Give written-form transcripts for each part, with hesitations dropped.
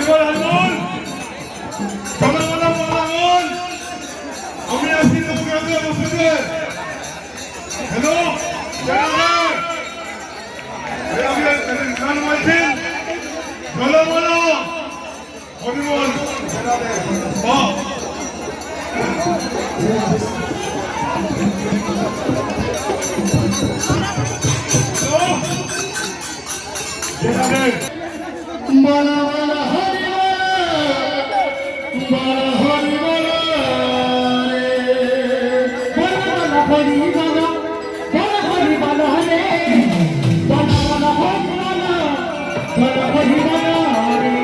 বল হরিবল চলো বলো বলাগন আমি আসি তোমাকে বসে হ্যালো গান বলছেন চলো বলো হরিবল বাহ বলা বলা হরি বলা হরি বলা রে বলা হরি বলা বলা হরি বলা রে বলা বলা হরি বলা বলা হরি বলা রে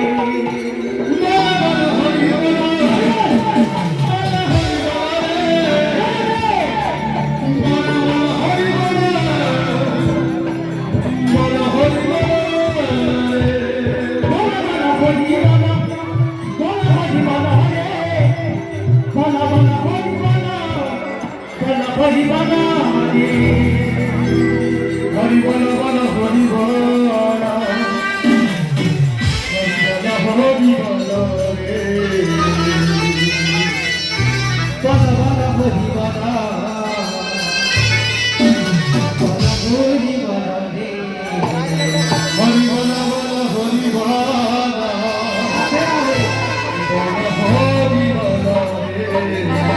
বলা বলা হরি বলা হরি বলা রে হরি বলা বলা হরি বলা হরি বলা রে বলা বলা হরি বলা বলা হরি বলা রে হরি বলা বলা হরি বলা বলা হরি বলা রে হরি বলা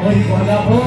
হরি বলা